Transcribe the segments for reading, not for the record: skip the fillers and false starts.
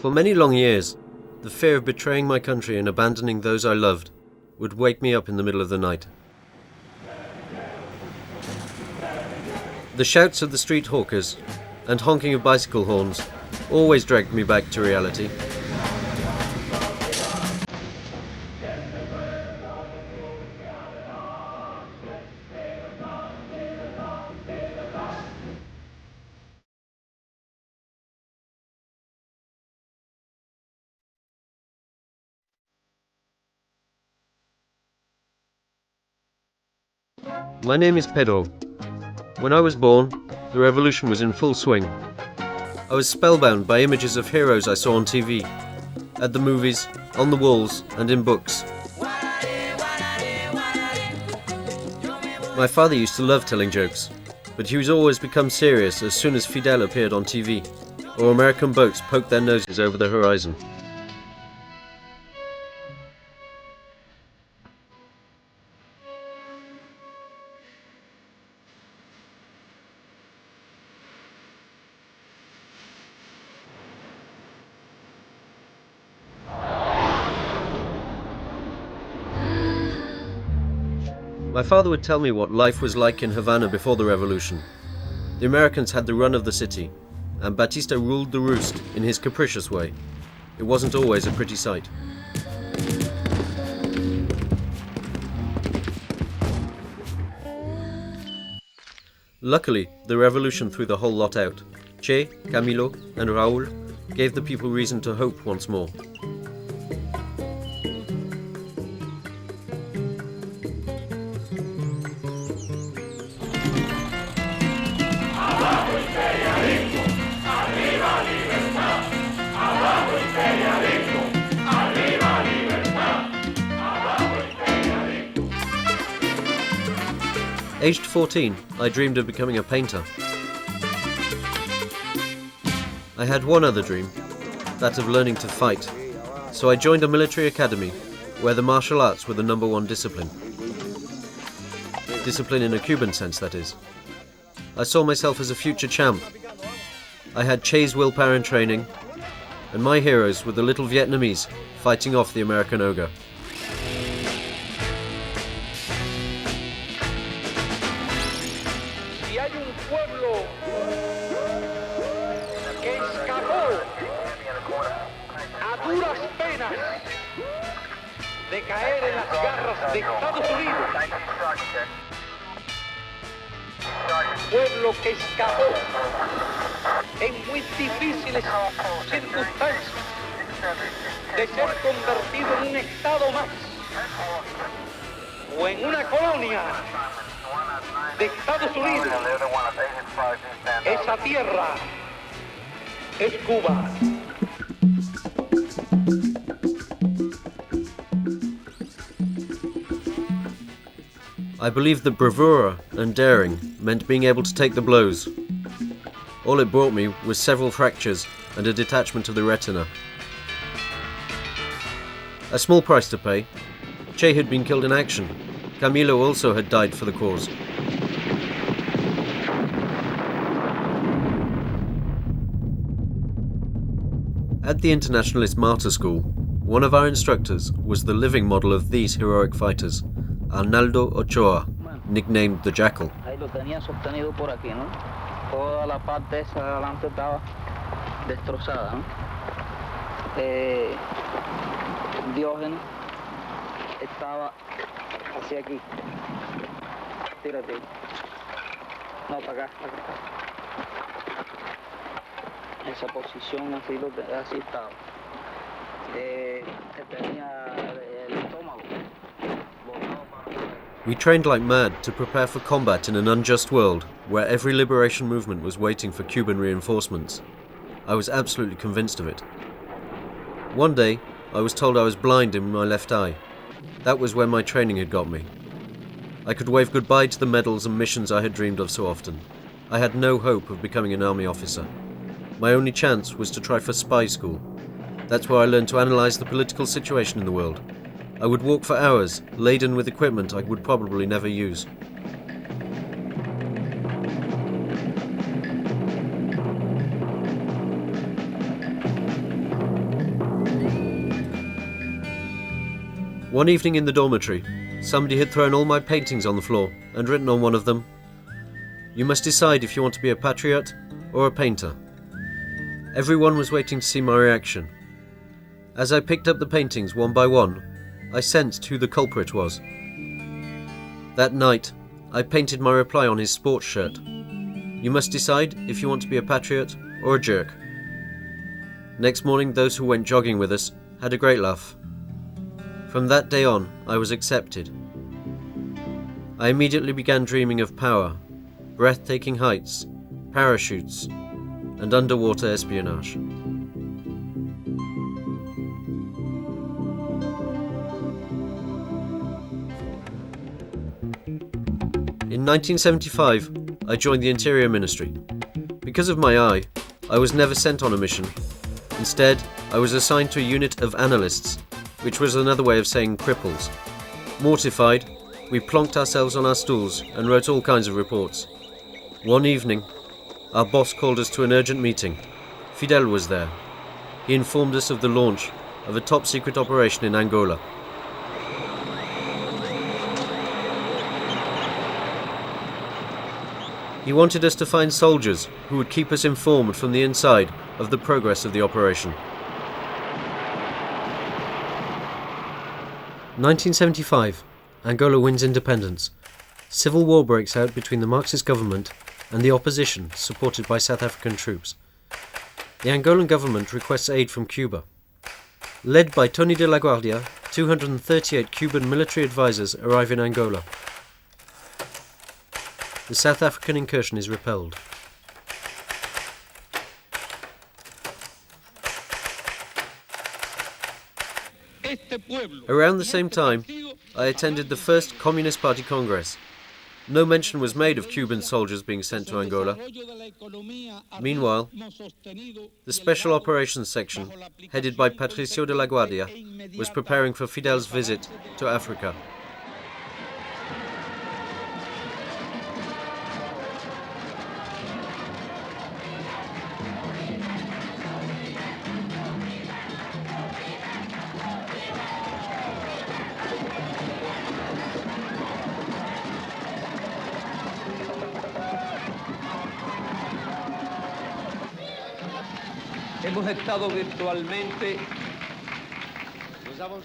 For many long years, the fear of betraying my country and abandoning those I loved would wake me up in the middle of the night. The shouts of the street hawkers and honking of bicycle horns always dragged me back to reality. My name is Pedro. When I was born, the revolution was in full swing. I was spellbound by images of heroes I saw on TV, at the movies, on the walls, and in books. My father used to love telling jokes, but he was always become serious as soon as Fidel appeared on TV, or American boats poked their noses over the horizon. My father would tell me what life was like in Havana before the revolution. The Americans had the run of the city, and Batista ruled the roost in his capricious way. It wasn't always a pretty sight. Luckily, the revolution threw the whole lot out. Che, Camilo, and Raúl gave the people reason to hope once more. Aged 14, I dreamed of becoming a painter. I had one other dream, that of learning to fight, so I joined a military academy where the martial arts were the #1 discipline. Discipline in a Cuban sense, that is. I saw myself as a future champ. I had Che's willpower and training, and my heroes were the little Vietnamese fighting off the American ogre. De caer en las garras de Estados Unidos, pueblo que escapó en muy difíciles circunstancias de ser convertido en un estado más o en una colonia de Estados Unidos. Esa tierra es Cuba. I believed that bravura and daring meant being able to take the blows. All it brought me was several fractures and a detachment of the retina. A small price to pay. Che had been killed in action. Camilo also had died for the cause. At the Internationalist Martyr School, one of our instructors was the living model of these heroic fighters, Arnaldo Ochoa, nicknamed the Jackal. Ahí lo tenía sostenido por aquí, ¿no? Toda la parte esa de adelante estaba destrozada, ¿no? Diógenes estaba hacia aquí. Tírate. No, para acá, Esa posición así estaba. Tenía el estómago. We trained like mad to prepare for combat in an unjust world where every liberation movement was waiting for Cuban reinforcements. I was absolutely convinced of it. One day, I was told I was blind in my left eye. That was where my training had got me. I could wave goodbye to the medals and missions I had dreamed of so often. I had no hope of becoming an army officer. My only chance was to try for spy school. That's where I learned to analyze the political situation in the world. I would walk for hours, laden with equipment I would probably never use. One evening in the dormitory, somebody had thrown all my paintings on the floor and written on one of them, "You must decide if you want to be a patriot or a painter." Everyone was waiting to see my reaction. As I picked up the paintings one by one, I sensed who the culprit was. That night, I painted my reply on his sports shirt. "You must decide if you want to be a patriot or a jerk." Next morning, those who went jogging with us had a great laugh. From that day on, I was accepted. I immediately began dreaming of power, breathtaking heights, parachutes, and underwater espionage. In 1975, I joined the Interior Ministry. Because of my eye, I was never sent on a mission. Instead, I was assigned to a unit of analysts, which was another way of saying cripples. Mortified, we plonked ourselves on our stools and wrote all kinds of reports. One evening, our boss called us to an urgent meeting. Fidel was there. He informed us of the launch of a top-secret operation in Angola. He wanted us to find soldiers who would keep us informed from the inside of the progress of the operation. 1975. Angola wins independence. Civil war breaks out between the Marxist government and the opposition, supported by South African troops. The Angolan government requests aid from Cuba. Led by Tony de la Guardia, 238 Cuban military advisors arrive in Angola. The South African incursion is repelled. Around the same time, I attended the first Communist Party Congress. No mention was made of Cuban soldiers being sent to Angola. Meanwhile, the Special Operations Section, headed by Patricio de la Guardia, was preparing for Fidel's visit to Africa.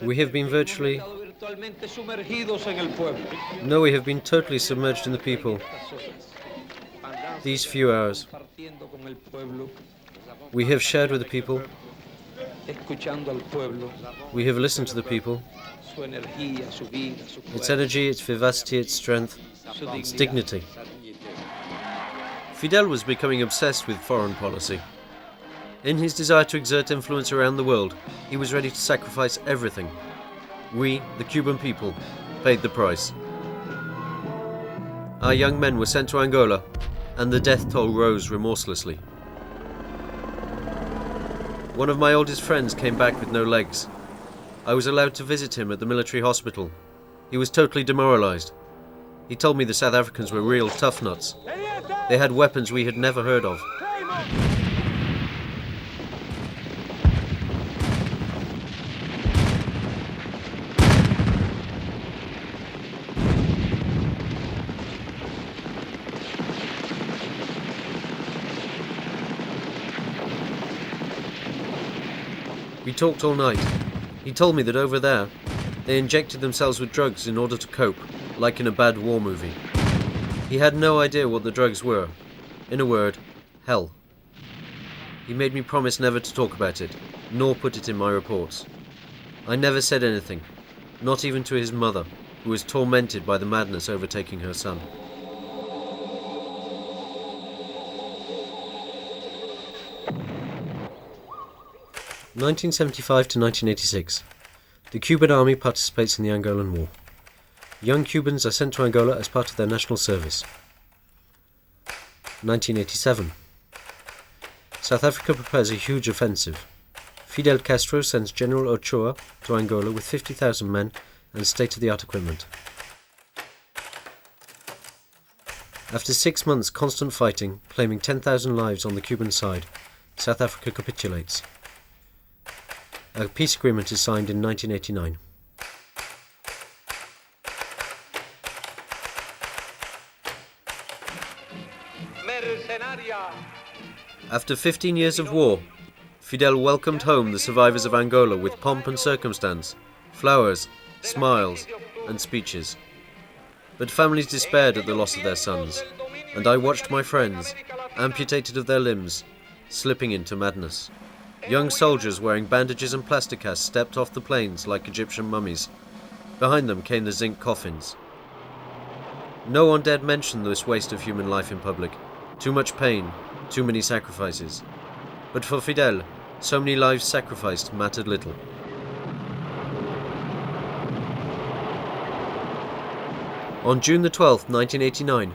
We have been virtually... No, we have been totally submerged in the people. These few hours. We have shared with the people. We have listened to the people. Its energy, its vivacity, its strength, its dignity. Fidel was becoming obsessed with foreign policy. In his desire to exert influence around the world, he was ready to sacrifice everything. We, the Cuban people, paid the price. Our young men were sent to Angola, and the death toll rose remorselessly. One of my oldest friends came back with no legs. I was allowed to visit him at the military hospital. He was totally demoralized. He told me the South Africans were real tough nuts. They had weapons we had never heard of. We talked all night. He told me that over there, they injected themselves with drugs in order to cope, like in a bad war movie. He had no idea what the drugs were. In a word, hell. He made me promise never to talk about it, nor put it in my reports. I never said anything, not even to his mother, who was tormented by the madness overtaking her son. (1975 to 1986). The Cuban army participates in the Angolan War. Young Cubans are sent to Angola as part of their national service. 1987. South Africa prepares a huge offensive. Fidel Castro sends General Ochoa to Angola with 50,000 men and state-of-the-art equipment. After 6 months constant fighting, claiming 10,000 lives on the Cuban side, South Africa capitulates. A peace agreement is signed in 1989. After 15 years of war, Fidel welcomed home the survivors of Angola with pomp and circumstance, flowers, smiles, and speeches. But families despaired at the loss of their sons, and I watched my friends, amputated of their limbs, slipping into madness. Young soldiers wearing bandages and plastic casts stepped off the planes like Egyptian mummies. Behind them came the zinc coffins. No one dared mention this waste of human life in public. Too much pain, too many sacrifices. But for Fidel, so many lives sacrificed mattered little. On June the 12th, 1989,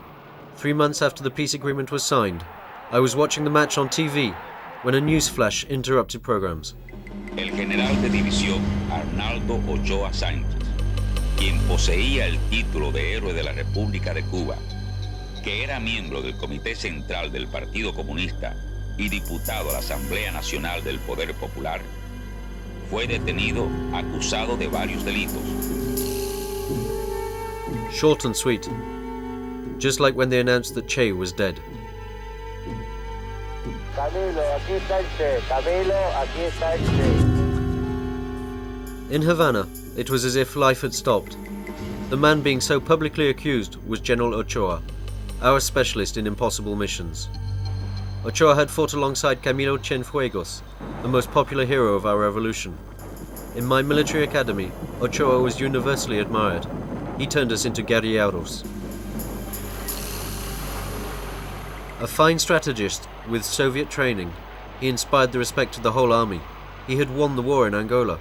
3 months after the peace agreement was signed, I was watching the match on TV when a news flash interrupted programs. El general de división Arnaldo Ochoa Sánchez, quien poseía el título de héroe de la República de Cuba, que era miembro del Comité Central del Partido Comunista y diputado a la Asamblea Nacional del Poder Popular, fue detenido acusado de varios delitos. Short and sweet, just like when they announced that Che was dead. Camilo, aquí está el Che. Camilo, aquí está el Che. In Havana, it was as if life had stopped. The man being so publicly accused was General Ochoa, our specialist in impossible missions. Ochoa had fought alongside Camilo Cienfuegos, the most popular hero of our revolution. In my military academy, Ochoa was universally admired. He turned us into guerrilleros. A fine strategist with Soviet training, he inspired the respect of the whole army. He had won the war in Angola.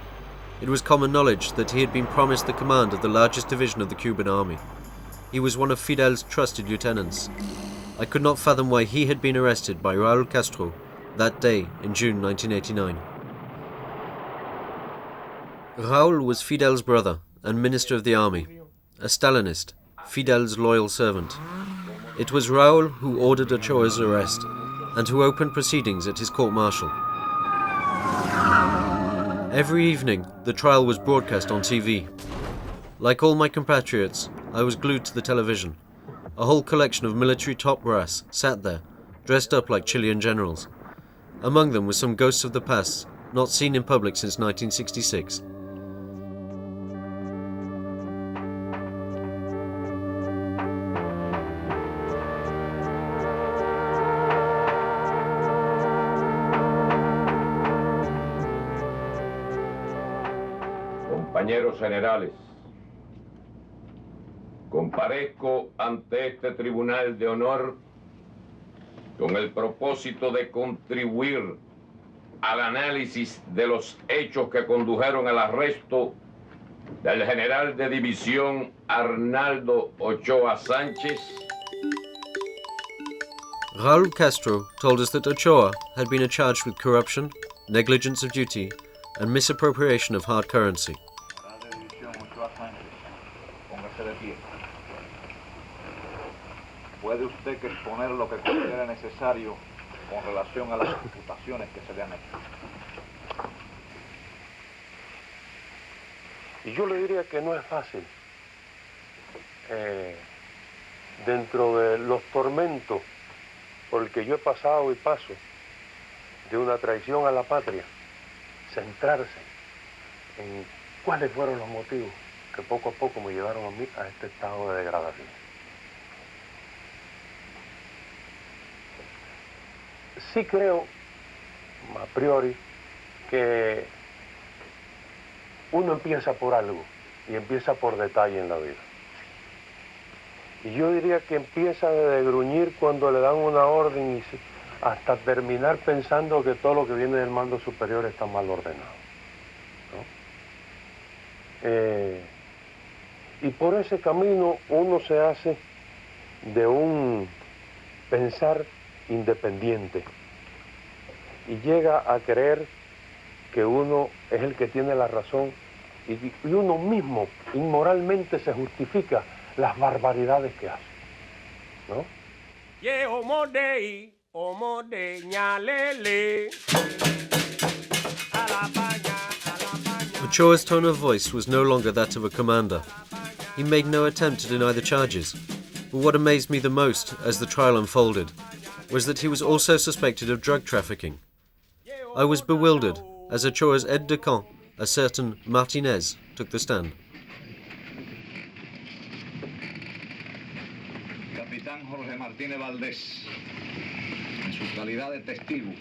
It was common knowledge that he had been promised the command of the largest division of the Cuban army. He was one of Fidel's trusted lieutenants. I could not fathom why he had been arrested by Raúl Castro that day in June 1989. Raúl was Fidel's brother and minister of the army, a Stalinist, Fidel's loyal servant. It was Raúl who ordered Ochoa's arrest and who opened proceedings at his court-martial. Every evening, the trial was broadcast on TV. Like all my compatriots, I was glued to the television. A whole collection of military top brass sat there, dressed up like Chilean generals. Among them were some ghosts of the past, not seen in public since 1966. Compañeros generales, comparezco ante este tribunal de honor con el propósito de contribuir al análisis de los hechos que condujeron al arresto del general de división Arnaldo Ochoa Sánchez. Raúl Castro told us that Ochoa had been charged with corruption, negligence of duty, and misappropriation of hard currency. Puede usted exponer lo que considera necesario con relación a las imputaciones que se le han hecho. Y yo le diría que no es fácil. Dentro de los tormentos por el que yo he pasado y paso, de una traición a la patria, centrarse en cuáles fueron los motivos que poco a poco me llevaron a mí a este estado de degradación. Sí creo, a priori, que uno empieza por algo y empieza por detalle en la vida. Y yo diría que empieza de gruñir cuando le dan una orden y hasta terminar pensando que todo lo que viene del mando superior está mal ordenado, ¿no? Y por ese camino uno se hace de un pensar independiente y llega a creer que uno es el que tiene la razón y uno mismo inmoralmente se justifica las barbaridades que hace, ¿no? Ochoa's tone of voice was no longer that of a commander. He made no attempt to deny the charges, but what amazed me the most as the trial unfolded was that he was also suspected of drug trafficking. I was bewildered as Ochoa's aide de camp, a certain Martinez, took the stand. Capitán Jorge Martínez Valdés, en su calidad de testigo,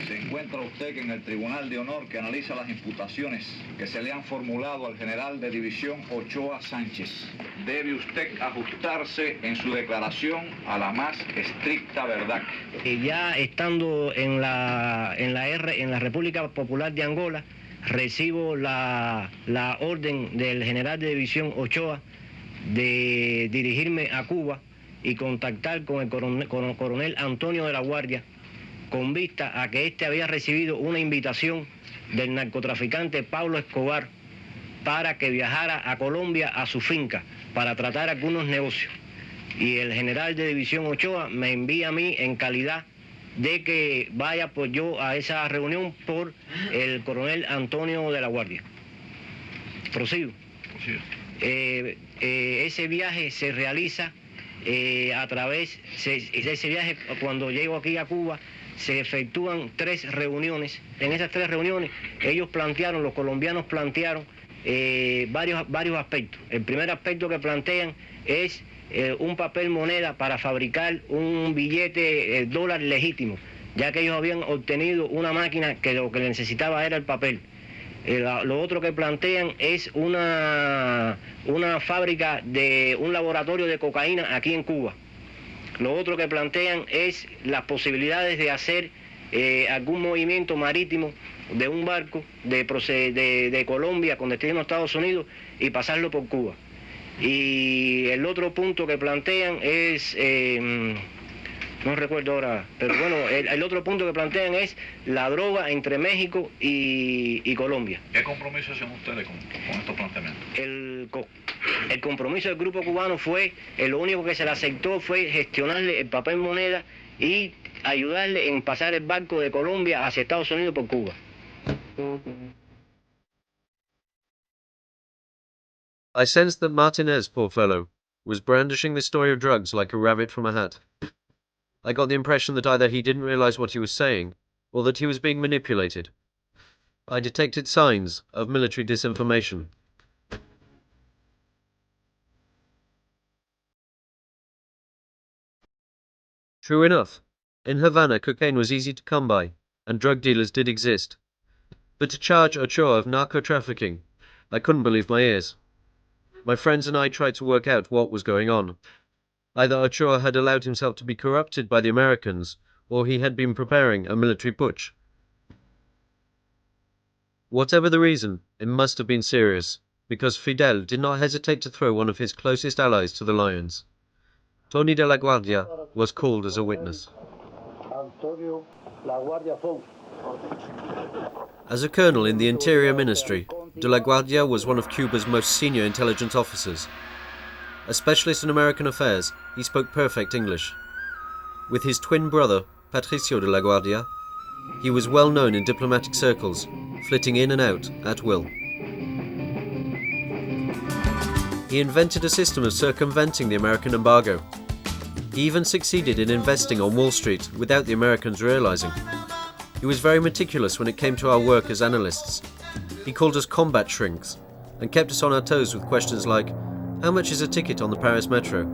se encuentra usted en el Tribunal de Honor que analiza las imputaciones que se le han formulado al general de división Ochoa Sánchez. Debe usted ajustarse en su declaración a la más estricta verdad. Ya estando en la República Popular de Angola, recibo la orden del general de división Ochoa de dirigirme a Cuba y contactar con el coronel Antonio de la Guardia, con vista a que éste había recibido una invitación del narcotraficante Pablo Escobar para que viajara a Colombia a su finca para tratar algunos negocios. Y el general de división Ochoa me envía a mí en calidad de que vaya pues yo a esa reunión por el coronel Antonio de la Guardia. Prosigo. Ese viaje se realiza ese viaje, cuando llego aquí a Cuba, se efectúan 3 reuniones. En esas 3 reuniones los colombianos plantearon varios aspectos. El primer aspecto que plantean es un papel moneda para fabricar un billete dólar legítimo, ya que ellos habían obtenido una máquina que lo que necesitaba era el papel. Lo otro que plantean es una fábrica de un laboratorio de cocaína aquí en Cuba. Lo otro que plantean es las posibilidades de hacer algún movimiento marítimo de un barco de Colombia con destino a Estados Unidos y pasarlo por Cuba. Y el otro punto que plantean es, no recuerdo ahora, pero bueno, el otro punto que plantean es la droga entre México y Colombia. ¿Qué compromiso hacen ustedes con estos planteamientos? El compromiso del grupo cubano fue, lo único que se le aceptó fue gestionarle el papel moneda y ayudarle en pasar el barco de Colombia hacia Estados Unidos por Cuba. I sensed that Martinez, poor fellow, was brandishing the story of drugs like a rabbit from a hat. I got the impression that either he didn't realize what he was saying, or that he was being manipulated. I detected signs of military disinformation. True enough, in Havana cocaine was easy to come by, and drug dealers did exist. But to charge Ochoa of narco-trafficking, I couldn't believe my ears. My friends and I tried to work out what was going on. Either Ochoa had allowed himself to be corrupted by the Americans, or he had been preparing a military putsch. Whatever the reason, it must have been serious, because Fidel did not hesitate to throw one of his closest allies to the lions. Tony de la Guardia was called as a witness. As a colonel in the Interior Ministry, de la Guardia was one of Cuba's most senior intelligence officers. A specialist in American affairs, he spoke perfect English. With his twin brother, Patricio de la Guardia, he was well known in diplomatic circles, flitting in and out at will. He invented a system of circumventing the American embargo. He even succeeded in investing on Wall Street without the Americans realizing. He was very meticulous when it came to our work as analysts. He called us combat shrinks and kept us on our toes with questions like, how much is a ticket on the Paris metro?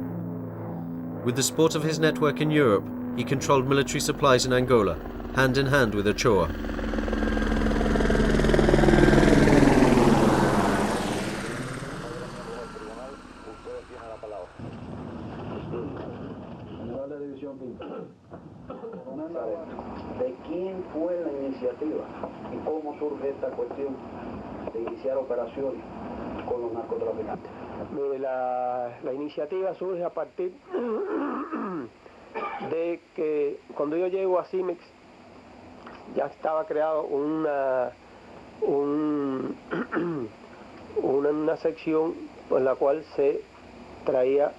With the support of his network in Europe, he controlled military supplies in Angola, hand in hand with Ochoa. ¿De quién fue la iniciativa y cómo surge esta cuestión de iniciar operaciones con los narcotraficantes? Mire, la iniciativa surge a partir de que cuando yo llego a CIMEX ya estaba creado una sección por la cual se traía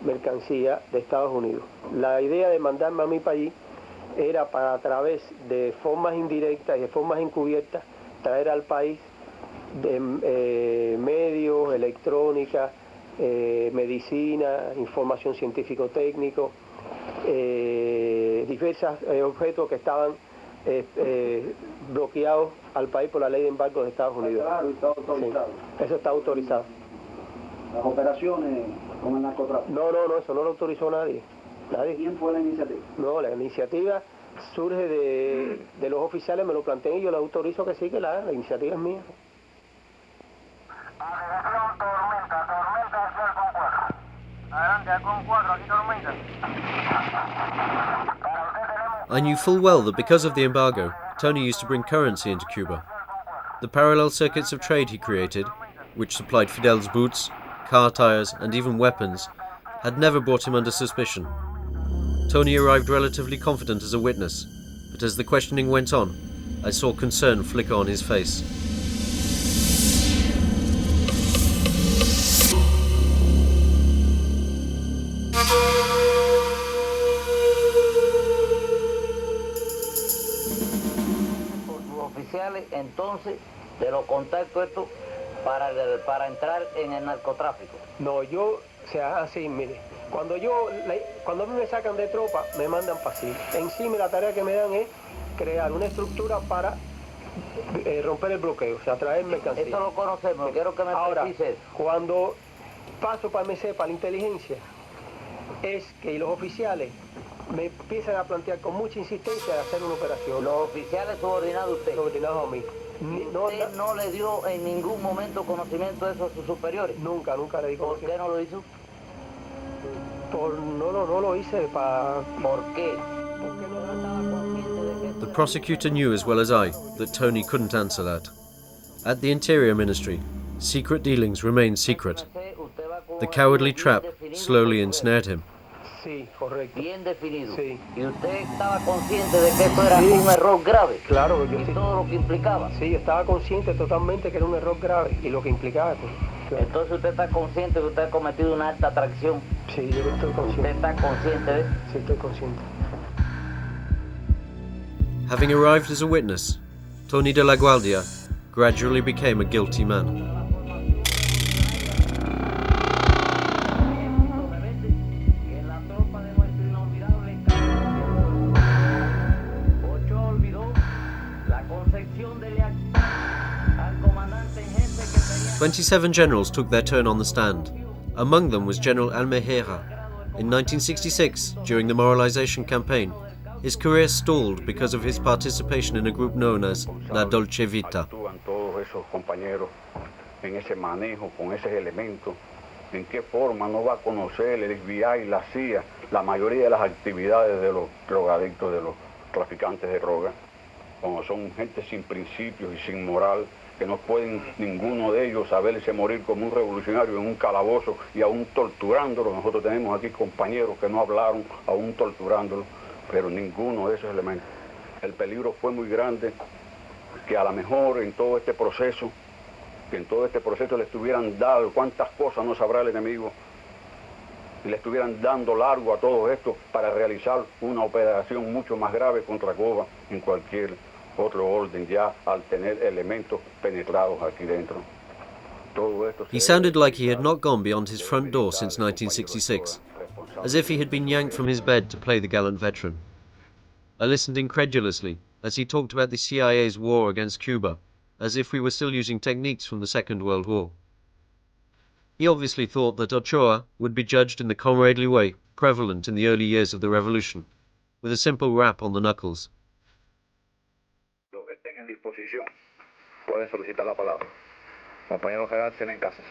mercancía de Estados Unidos. La idea de mandarme a mí para allí era para, a través de formas indirectas y de formas encubiertas, traer al país de medios, electrónica, medicina, información científico-técnico, diversos objetos que estaban bloqueados al país por la ley de embargo de Estados Unidos. Claro, está autorizado. Sí, eso está autorizado. Las operaciones con el narcotráfico. No, eso no lo autorizó nadie. ¿Quién fue la iniciativa? No, la iniciativa surge de los oficiales, me lo plantean y yo les autorizo que sí, que la iniciativa es mía. Tormenta hacia el con 4. Adelante, al con 4, aquí tormenta. I knew full well that because of the embargo, Tony used to bring currency into Cuba. The parallel circuits of trade he created, which supplied Fidel's boots, car tires and even weapons, had never brought him under suspicion. Tony arrived relatively confident as a witness, but as the questioning went on, I saw concern flicker on his face. Oficiales entonces de los contactos estos para entrar en el narcotráfico. No, yo, o sea, así, mire, cuando a mí me sacan de tropa, me mandan para así. Encima la tarea que me dan es crear una estructura para romper el bloqueo, o sea, traer mercancía. Eso lo conocemos, quiero que me precises. Cuando paso para la inteligencia, es que los oficiales me empiezan a plantear con mucha insistencia de hacer una operación. Los oficiales subordinados a usted. Subordinados a mí. ¿Usted no le dio en ningún momento conocimiento de eso a sus superiores? Nunca le di conocimiento. ¿Por qué no lo hizo? No lo hice para... ¿Por qué? Porque no estaba consciente de que... The prosecutor knew as well as I that Tony couldn't answer that. At the Interior Ministry, secret dealings remained secret. The cowardly trap slowly ensnared him. Sí, correcto. Bien definido. Sí. ¿Y usted estaba consciente de que esto era un error grave? Claro, yo y sí. todo lo que implicaba. Sí, yo estaba consciente totalmente que era un error grave y lo que implicaba. Pues, claro. Entonces usted está consciente que usted ha cometido una alta traición. Sí, yo estoy consciente. ¿Usted está consciente de eso? Sí, estoy consciente. Having arrived as a witness, Tony de la Guardia gradually became a guilty man. Al 27 generals took their turn on the stand. Among them was General Almejera. In 1966, during the moralization campaign, his career stalled because of his participation in a group known as La Dolce Vita. Actúan todos esos compañeros en ese manejo, con esos elementos. ¿En qué forma no va a conocer el FBI y la CIA la mayoría de las actividades de los drogadictos, de los traficantes de droga? Como son gente sin principios y sin moral, que no pueden ninguno de ellos saberse morir como un revolucionario en un calabozo y aún torturándolo. Nosotros tenemos aquí compañeros que no hablaron, aún torturándolo, pero ninguno de esos elementos. El peligro fue muy grande, que a lo mejor en todo este proceso, le estuvieran dando, cuántas cosas no sabrá el enemigo, y le estuvieran dando largo a todo esto para realizar una operación mucho más grave contra Cuba en cualquier otro orden, ya al tener elementos penetrados aquí dentro. Todo esto He sounded like he had not gone beyond his front door since 1966, as if he had been yanked from his bed to play the gallant veteran. I listened incredulously as he talked about the CIA's war against Cuba, as if we were still using techniques from the Second World War. He obviously thought that Ochoa would be judged in the comradely way prevalent in the early years of the revolution, with a simple rap on the knuckles. Disposición, pueden solicitar la palabra. Compañero General Zenén Casas.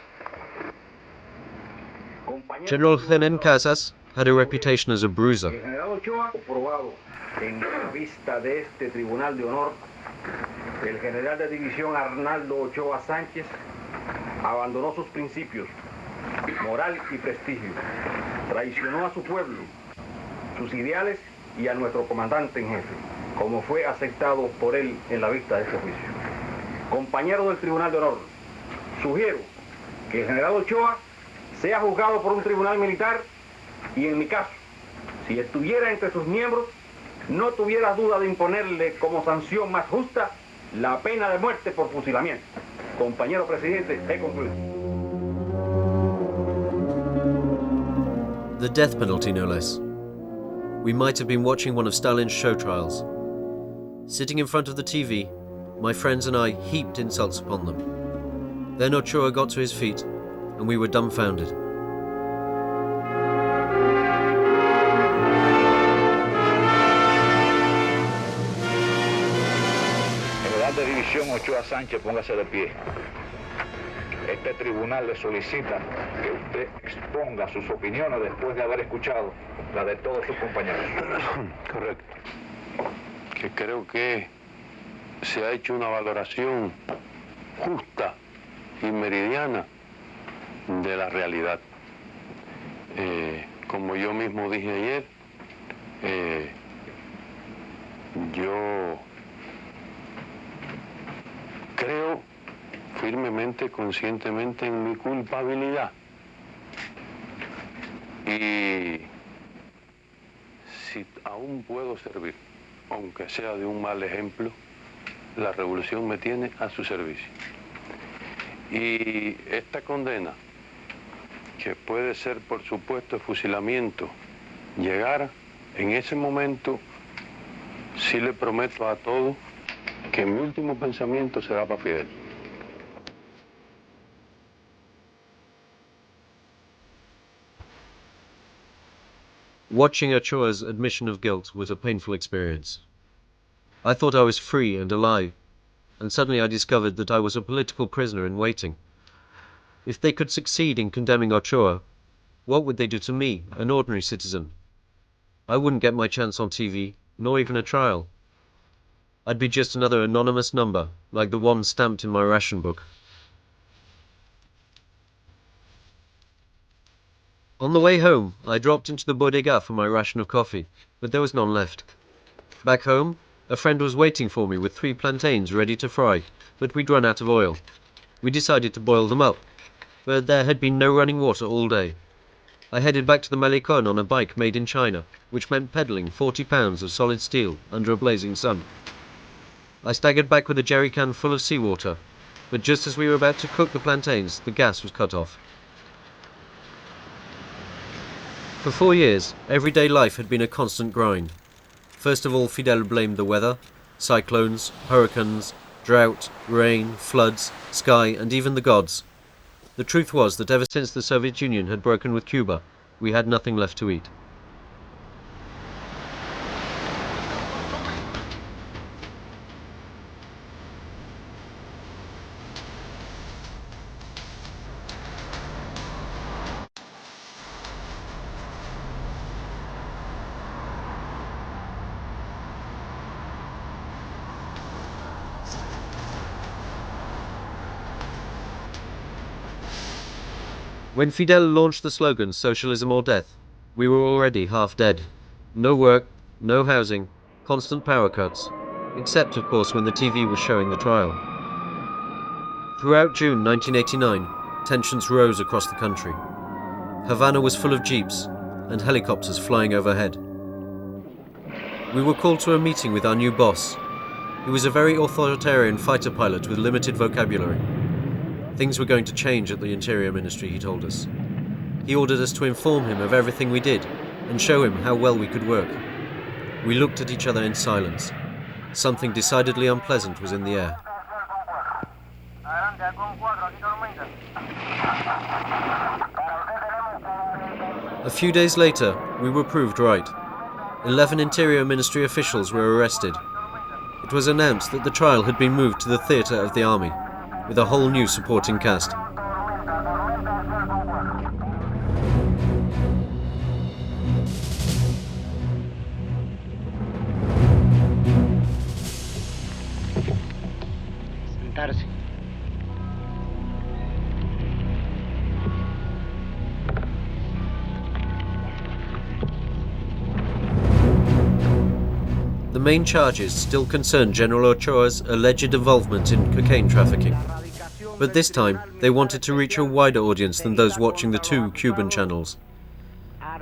General Zenén Casas had a reputation as a bruiser. El general Ochoa, probado en la vista de este Tribunal de Honor, el general de división Arnaldo Ochoa Sánchez abandonó sus principios, moral y prestigio, traicionó a su pueblo, sus ideales y a nuestro comandante en jefe, como fue aceptado por él en la vista de este juicio. Compañero del Tribunal de Honor, sugiero que el general Ochoa sea juzgado por un tribunal militar y en mi caso, si estuviera entre sus miembros, no tuviera duda de imponerle como sanción más justa la pena de muerte por fusilamiento. Compañero presidente, he concluido. The death penalty, no less. we might have been watching one of Stalin's show trials. Sitting in front of the TV, my friends and I heaped insults upon them. Then Ochoa got to his feet, and we were dumbfounded. General de División Ochoa Sánchez, póngase de pie. Este tribunal le solicita que usted exponga sus opiniones después de haber escuchado la de todos sus compañeros. Correcto. Que creo que se ha hecho una valoración justa y meridiana de la realidad. Como yo mismo dije ayer, yo creo firmemente, conscientemente en mi culpabilidad. Y si aún puedo servir, aunque sea de un mal ejemplo, la revolución me tiene a su servicio. Y esta condena, que puede ser por supuesto fusilamiento, llegar en ese momento, sí le prometo a todos que mi último pensamiento será para Fidel. Watching Ochoa's admission of guilt was a painful experience. I thought I was free and alive, and suddenly I discovered that I was a political prisoner in waiting. If they could succeed in condemning Ochoa, what would they do to me, an ordinary citizen? I wouldn't get my chance on TV, nor even a trial. I'd be just another anonymous number, like the one stamped in my ration book. On the way home, I dropped into the bodega for my ration of coffee, but there was none left. Back home, a friend was waiting for me with 3 plantains ready to fry, but we'd run out of oil. We decided to boil them up, but there had been no running water all day. I headed back to the Malecon on a bike made in China, which meant peddling 40 pounds of solid steel under a blazing sun. I staggered back with a jerry can full of seawater, but just as we were about to cook the plantains, the gas was cut off. For 4 years, everyday life had been a constant grind. First of all, Fidel blamed the weather, cyclones, hurricanes, drought, rain, floods, sky, and even the gods. The truth was that ever since the Soviet Union had broken with Cuba, we had nothing left to eat. When Fidel launched the slogan, socialism or death, we were already half dead. No work, no housing, constant power cuts, except of course when the TV was showing the trial. Throughout June 1989, tensions rose across the country. Havana was full of jeeps and helicopters flying overhead. We were called to a meeting with our new boss. He was a very authoritarian fighter pilot with limited vocabulary. Things were going to change at the Interior Ministry, he told us. He ordered us to inform him of everything we did and show him how well we could work. We looked at each other in silence. Something decidedly unpleasant was in the air. A few days later, we were proved right. 11 Interior Ministry officials were arrested. It was announced that the trial had been moved to the theatre of the army, with a whole new supporting cast. Sentarse. The main charges still concerned General Ochoa's alleged involvement in cocaine trafficking. But this time, they wanted to reach a wider audience than those watching the 2 Cuban channels.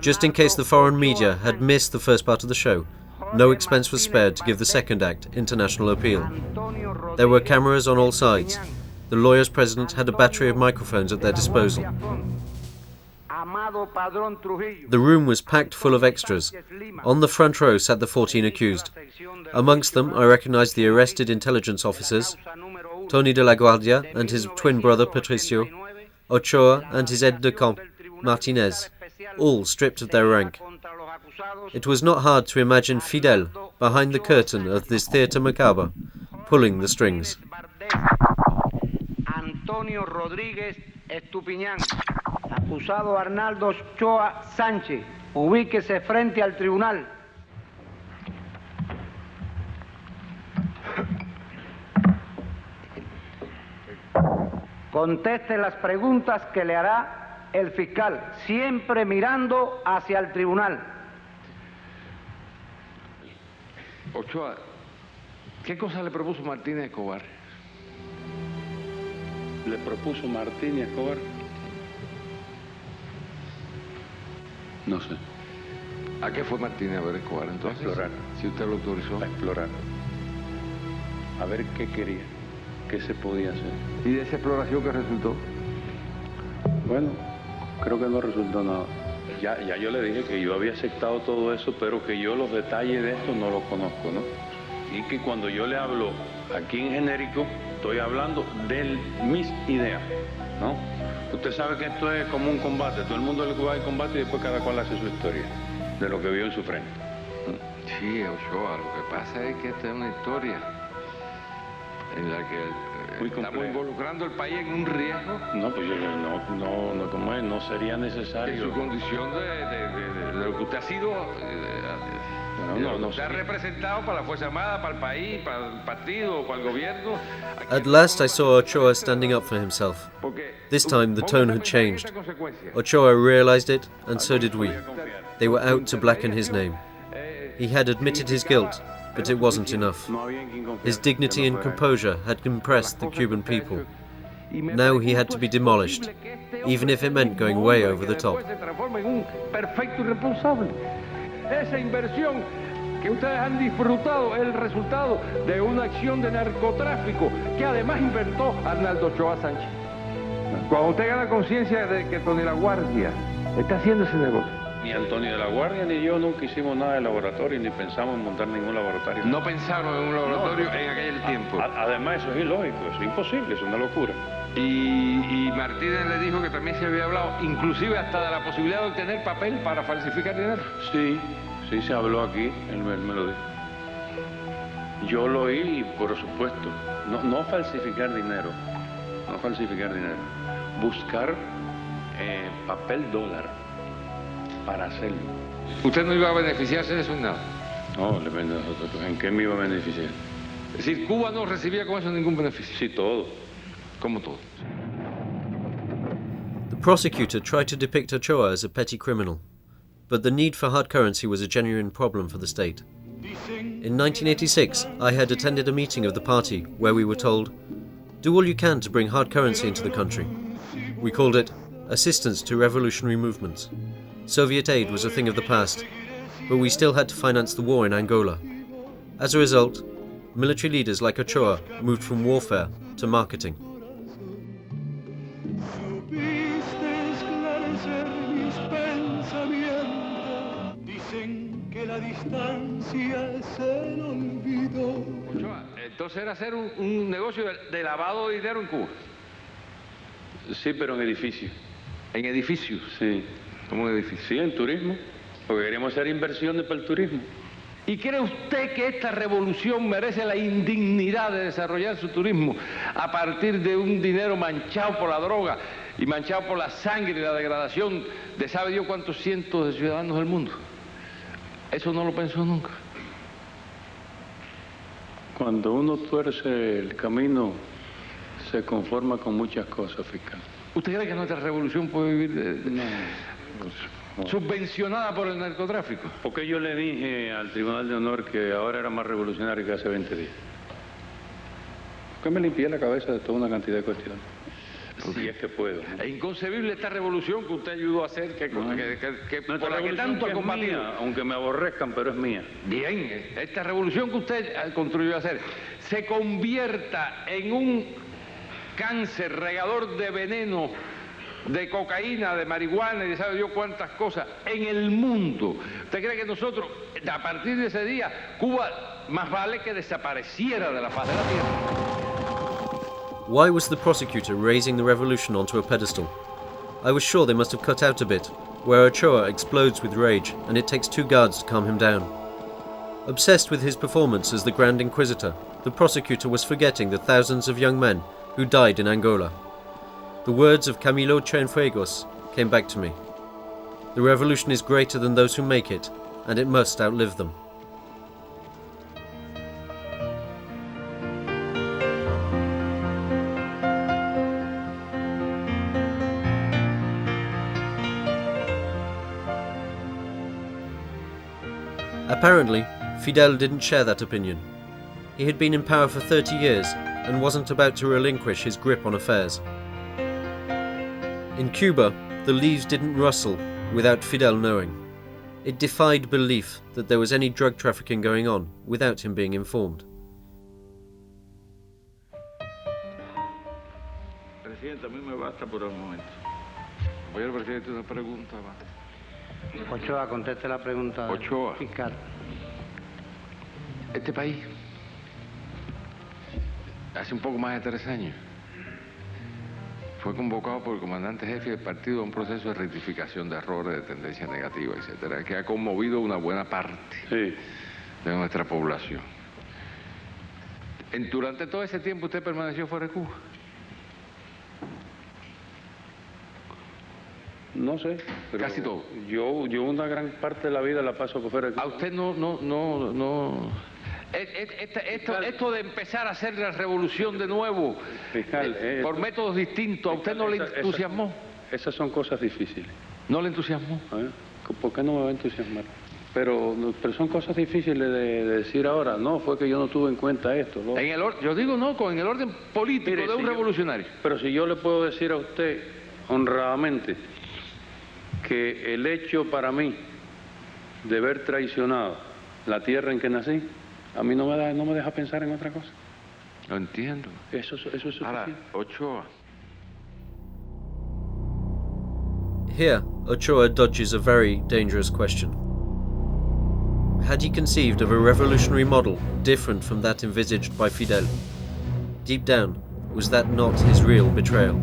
Just in case the foreign media had missed the first part of the show, no expense was spared to give the second act international appeal. There were cameras on all sides. The lawyers present had a battery of microphones at their disposal. The room was packed full of extras. On the front row sat the 14 accused. Amongst them, I recognized the arrested intelligence officers, Tony de la Guardia and his twin brother Patricio, Ochoa and his aide-de-camp, Martinez, all stripped of their rank. It was not hard to imagine Fidel behind the curtain of this theatre macabre, pulling the strings. Antonio Rodríguez Estupiñán, acusado Arnaldo Ochoa Sánchez, ubíquese frente al tribunal. Conteste las preguntas que le hará el fiscal, siempre mirando hacia el tribunal. Ochoa, ¿qué cosa le propuso Martínez Escobar? Le propuso Martínez Escobar. No sé. ¿A qué fue Martínez a ver Escobar entonces? A explorar. Si usted lo autorizó. A explorar. A ver qué quería, qué se podía hacer. ¿Y de esa exploración qué resultó? Bueno, creo que no resultó nada. Ya yo le dije que yo había aceptado todo eso, pero que yo los detalles de esto no los conozco, ¿no? Y que cuando yo le hablo aquí en genérico, estoy hablando de mis ideas, ¿no? Usted sabe que esto es como un combate, todo el mundo le va al combate y después cada cual hace su historia, de lo que vio en su frente. Sí, Ochoa, lo que pasa es que esta es una historia en la que estamos involucrando al país en un riesgo. No, pues no, como es, no sería necesario. En su condición de lo que usted ha sido, usted ha representado para la Fuerza Armada, para el país, para el partido, para el gobierno. At last I saw Ochoa standing up for himself. This time the tone had changed. Ochoa realized it, and so did we. They were out to blacken his name. He had admitted his guilt, but it wasn't enough. His dignity and composure had impressed the Cuban people. Now he had to be demolished, even if it meant going way over the top. Esa inversión que ustedes han disfrutado es el resultado de una acción de narcotráfico que además inventó Arnaldo Ochoa Sánchez. Cuando usted gana conciencia de que Tony la Guardia está haciendo ese negocio. Ni Antonio de la Guardia ni yo nunca hicimos nada de laboratorio, ni pensamos en montar ningún laboratorio. No pensaron en un laboratorio en aquel tiempo. Además, eso es ilógico, eso es imposible, es una locura. Y Martínez le dijo que también se había hablado, inclusive hasta de la posibilidad de obtener papel para falsificar dinero. Sí se habló aquí, él me lo dijo. Yo lo oí y, por supuesto, no falsificar dinero, buscar papel dólar para hacerlo. ¿Usted no iba a beneficiarse de eso en nada? No, ¿en qué me iba a beneficiar? Es decir, Cuba no recibía con eso ningún beneficio. Sí, todo. Como todo. The prosecutor tried to depict Ochoa as a petty criminal, but the need for hard currency was a genuine problem for the state. In 1986, I had attended a meeting of the party where we were told, "Do all you can to bring hard currency into the country." We called it assistance to revolutionary movements. Soviet aid was a thing of the past, but we still had to finance the war in Angola. As a result, military leaders like Ochoa moved from warfare to marketing. Ochoa, entonces era hacer un negocio de lavado de dinero en Cuba. Sí, pero en edificios. ¿En edificios? Sí. ¿Cómo en edificios? Sí, en turismo, porque queríamos hacer inversiones para el turismo. ¿Y cree usted que esta revolución merece la indignidad de desarrollar su turismo a partir de un dinero manchado por la droga y manchado por la sangre y la degradación de sabe Dios cuántos cientos de ciudadanos del mundo? Eso no lo pensó nunca. Cuando uno tuerce el camino, se conforma con muchas cosas, fiscal. ¿Usted cree que nuestra revolución puede vivir No. subvencionada por el narcotráfico? Porque yo le dije al Tribunal de Honor que ahora era más revolucionario que hace 20 días. Porque me limpié la cabeza de toda una cantidad de cuestiones. Si es que puedo. Es inconcebible esta revolución que usted ayudó a hacer, que por la que tanto ha combatido. Mía, aunque me aborrezcan, pero es mía. Bien, esta revolución que usted contribuyó a hacer se convierta en un cáncer regador de veneno de cocaína, de marihuana y de sabe yo cuántas cosas en el mundo. ¿Usted cree que nosotros, a partir de ese día, Cuba más vale que desapareciera de la faz de la tierra? Why was the prosecutor raising the revolution onto a pedestal? I was sure they must have cut out a bit, where Ochoa explodes with rage and it takes 2 guards to calm him down. Obsessed with his performance as the Grand Inquisitor, the prosecutor was forgetting the thousands of young men who died in Angola. The words of Camilo Cienfuegos came back to me. The revolution is greater than those who make it, and it must outlive them. Apparently, Fidel didn't share that opinion. He had been in power for 30 years and wasn't about to relinquish his grip on affairs. In Cuba, the leaves didn't rustle without Fidel knowing. It defied belief that there was any drug trafficking going on without him being informed. Presidente, a mí me basta por el momento. Voy al presidente una pregunta más. Ochoa, conteste la pregunta. Ochoa. Fiscal. Este país, hace un poco más de 3 años, fue convocado por el comandante jefe del partido a un proceso de rectificación de errores, de tendencia negativa, etcétera, que ha conmovido una buena parte de nuestra población. Durante todo ese tiempo usted permaneció fuera de Cuba. No sé, pero casi todo. Yo una gran parte de la vida la paso por fuera de Cuba. A usted no. Esto de empezar a hacer la revolución de nuevo, fiscal, por métodos distintos, ¿a usted no le entusiasmó? Esas son cosas difíciles. ¿No le entusiasmó? ¿Por qué no me va a entusiasmar? Pero son cosas difíciles de decir ahora. No, fue que yo no tuve en cuenta esto. ¿No? Yo digo no, en el orden político. Mire, de un revolucionario. Pero si yo le puedo decir a usted honradamente que el hecho para mí de haber traicionado la tierra en que nací, a mí no me deja pensar en otra cosa. Lo entiendo. Eso es suficiente. Ahora, Ochoa. Here, Ochoa dodges a very dangerous question. Had he conceived of a revolutionary model different from that envisaged by Fidel? Deep down, was that not his real betrayal?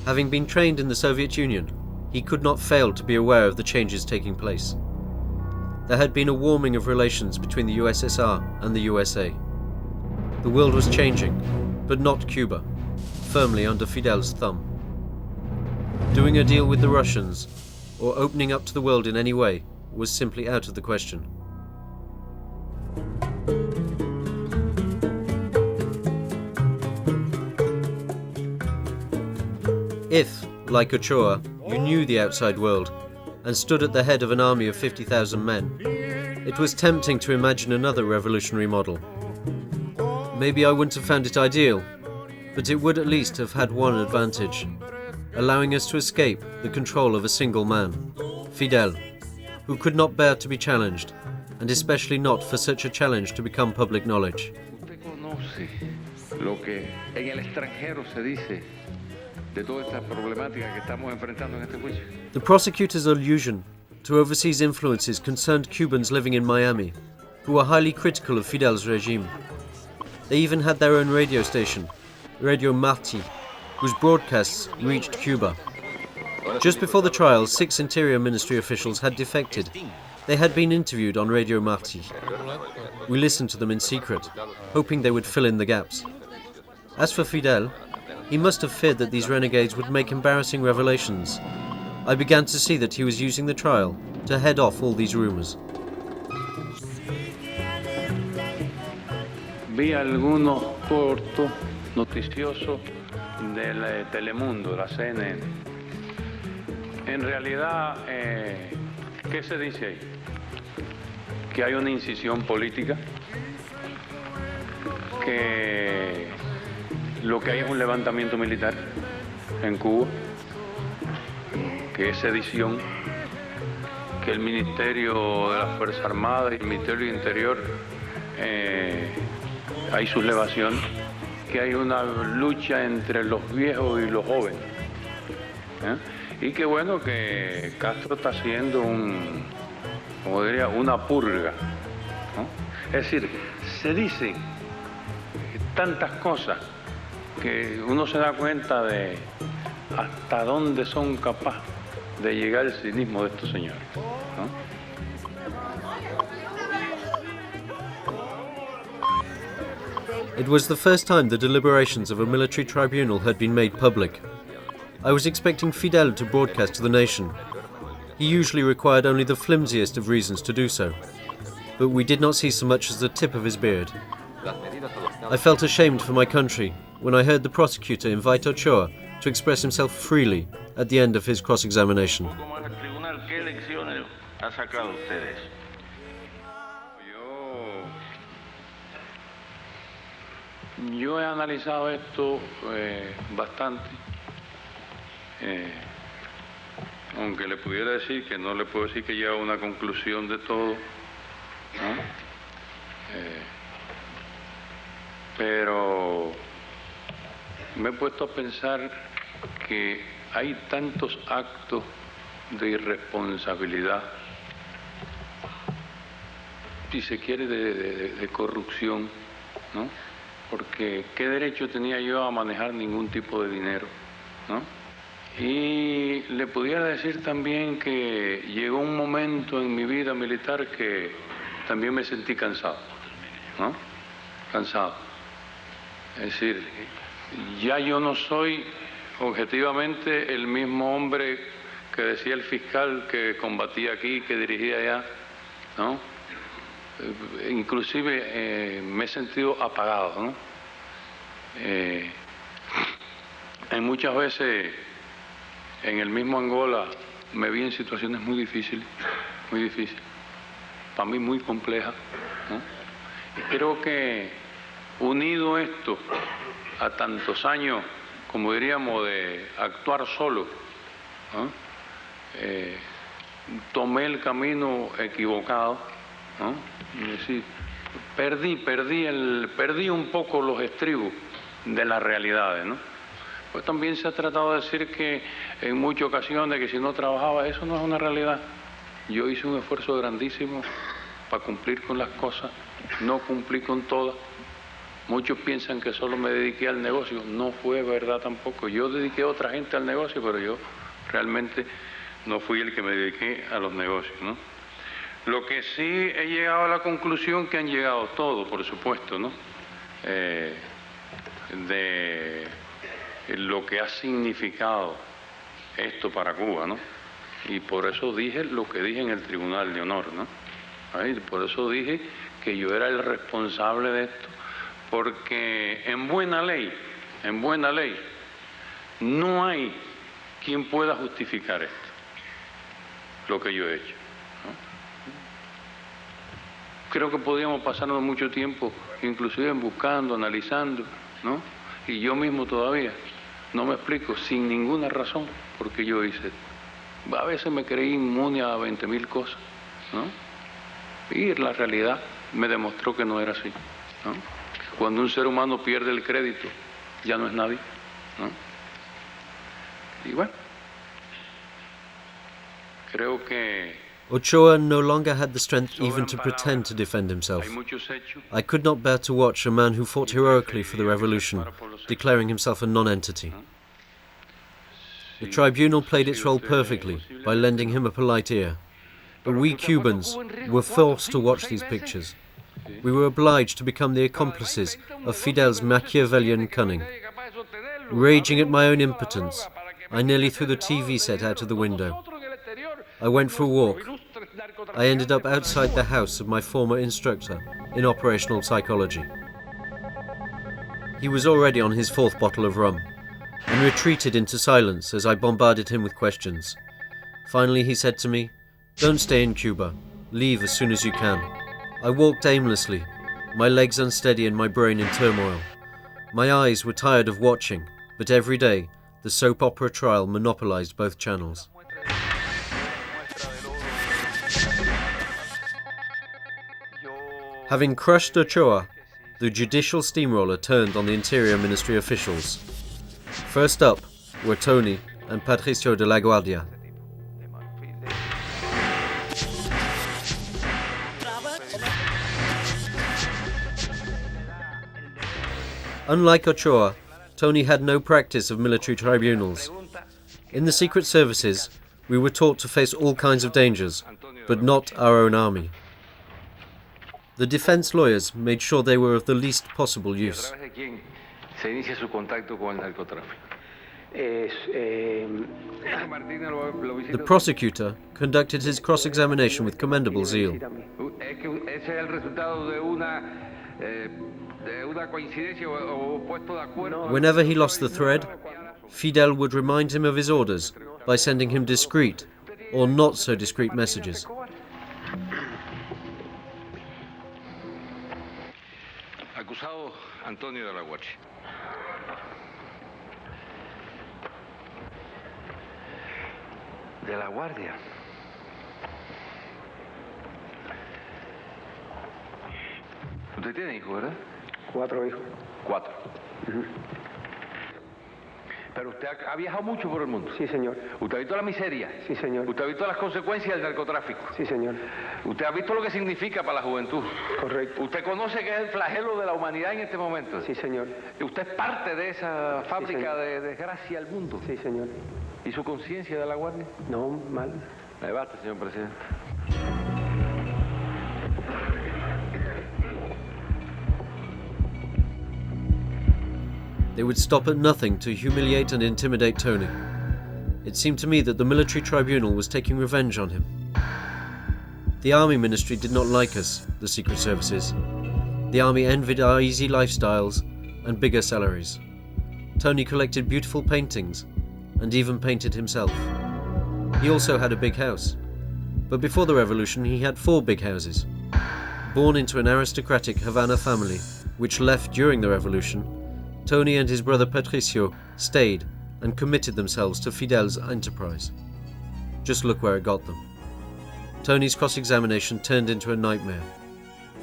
Having been trained in the Soviet Union, he could not fail to be aware of the changes taking place. There had been a warming of relations between the USSR and the USA. The world was changing, but not Cuba, firmly under Fidel's thumb. Doing a deal with the Russians, or opening up to the world in any way, was simply out of the question. If, like Ochoa, you knew the outside world and stood at the head of an army of 50,000 men, it was tempting to imagine another revolutionary model. Maybe I wouldn't have found it ideal, but it would at least have had one advantage, allowing us to escape the control of a single man, Fidel, who could not bear to be challenged, and especially not for such a challenge to become public knowledge. ¿Usted conoce lo que en el extranjero se dice de toda esta problemática que estamos enfrentando en este juicio? The prosecutor's allusion to overseas influences concerned Cubans living in Miami, who were highly critical of Fidel's regime. They even had their own radio station, Radio Marti, whose broadcasts reached Cuba. Just before the trial, 6 Interior Ministry officials had defected. They had been interviewed on Radio Marti. We listened to them in secret, hoping they would fill in the gaps. As for Fidel, he must have feared that these renegades would make embarrassing revelations. I began to see that he was using the trial to head off all these rumors. Vi algunos cortos noticiosos del Telemundo, la CNN. En realidad, ¿qué se dice ahí? Que hay una incisión política, que lo que hay es un levantamiento militar en Cuba, que es sedición, que el Ministerio de las Fuerzas Armadas y el Ministerio del Interior hay sublevación, que hay una lucha entre los viejos y los jóvenes, Y qué bueno que Castro está haciendo como diría, una purga, ¿no? Es decir, se dicen tantas cosas que uno se da cuenta de hasta dónde son capaces de llegar el cinismo de estos señores, ¿no? It was the first time the deliberations of a military tribunal had been made public. I was expecting Fidel to broadcast to the nation. He usually required only the flimsiest of reasons to do so, but we did not see so much as the tip of his beard. I felt ashamed for my country when I heard the prosecutor invite Ochoa to express himself freely at the end of his cross-examination. Yo he analizado esto bastante, aunque le pudiera decir que no le puedo decir que lleva una conclusión de todo, ¿no? Pero me he puesto a pensar que hay tantos actos de irresponsabilidad, si se quiere, de corrupción, ¿no? Porque ¿qué derecho tenía yo a manejar ningún tipo de dinero, ¿no? Y le pudiera decir también que llegó un momento en mi vida militar que también me sentí cansado, ¿no? Cansado. Es decir, ya yo no soy objetivamente el mismo hombre que decía el fiscal que combatía aquí, que dirigía allá, ¿no? Inclusive me he sentido apagado, ¿no? Hay muchas veces en el mismo Angola me vi en situaciones muy difíciles, para mí muy complejas, ¿no? Y creo que unido esto a tantos años, como diríamos, de actuar solo, ¿no? Tomé el camino equivocado, ¿no? Es decir, perdí un poco los estribos de las realidades, ¿no? Pues también se ha tratado de decir que en muchas ocasiones que si no trabajaba, eso no es una realidad. Yo hice un esfuerzo grandísimo para cumplir con las cosas, no cumplí con todas. Muchos piensan que solo me dediqué al negocio, no fue verdad tampoco. Yo dediqué a otra gente al negocio, pero yo realmente no fui el que me dediqué a los negocios, ¿no? Lo que sí he llegado a la conclusión que han llegado todos, por supuesto, ¿no? De lo que ha significado esto para Cuba, ¿no? Y por eso dije lo que dije en el Tribunal de Honor, ¿no? Ahí, por eso dije que yo era el responsable de esto, porque en buena ley, no hay quien pueda justificar esto, lo que yo he hecho, ¿no? Creo que podríamos pasarnos mucho tiempo, inclusive buscando, analizando, ¿no? Y yo mismo todavía no me explico sin ninguna razón por qué yo hice esto. A veces me creí inmune a 20.000 cosas, ¿no? Y la realidad me demostró que no era así, ¿no? Cuando un ser humano pierde el crédito, ya no es nadie, ¿no? Y bueno, creo que Ochoa no longer had the strength even to pretend to defend himself. I could not bear to watch a man who fought heroically for the revolution, declaring himself a non-entity. The tribunal played its role perfectly by lending him a polite ear. But we Cubans were forced to watch these pictures. We were obliged to become the accomplices of Fidel's Machiavellian cunning. Raging at my own impotence, I nearly threw the TV set out of the window. I went for a walk. I ended up outside the house of my former instructor in operational psychology. He was already on his 4th bottle of rum, and retreated into silence as I bombarded him with questions. Finally he said to me, "Don't stay in Cuba. Leave as soon as you can." I walked aimlessly, my legs unsteady and my brain in turmoil. My eyes were tired of watching, but every day the soap opera trial monopolized both channels. Having crushed Ochoa, the judicial steamroller turned on the Interior Ministry officials. First up were Tony and Patricio de la Guardia. Unlike Ochoa, Tony had no practice of military tribunals. In the secret services, we were taught to face all kinds of dangers, but not our own army. The defense lawyers made sure they were of the least possible use. The prosecutor conducted his cross-examination with commendable zeal. Whenever he lost the thread, Fidel would remind him of his orders by sending him discreet or not so discreet messages. Acusado Antonio de la Guardia. De la Guardia. Usted tiene hijos, ¿verdad? 4 hijos. 4. Pero usted ha viajado mucho por el mundo. Sí, señor. ¿Usted ha visto la miseria? Sí, señor. ¿Usted ha visto las consecuencias del narcotráfico? Sí, señor. ¿Usted ha visto lo que significa para la juventud? Correcto. ¿Usted conoce que es el flagelo de la humanidad en este momento? Sí, señor. ¿Usted es parte de esa fábrica de desgracia al mundo? Sí, señor. ¿Y su conciencia de la Guardia? No, mal. Me basta, señor presidente. They would stop at nothing to humiliate and intimidate Tony. It seemed to me that the military tribunal was taking revenge on him. The army ministry did not like us, the secret services. The army envied our easy lifestyles and bigger salaries. Tony collected beautiful paintings and even painted himself. He also had a big house. But before the revolution he had 4 big houses. Born into an aristocratic Havana family, which left during the revolution, Tony and his brother Patricio stayed and committed themselves to Fidel's enterprise. Just look where it got them. Tony's cross-examination turned into a nightmare.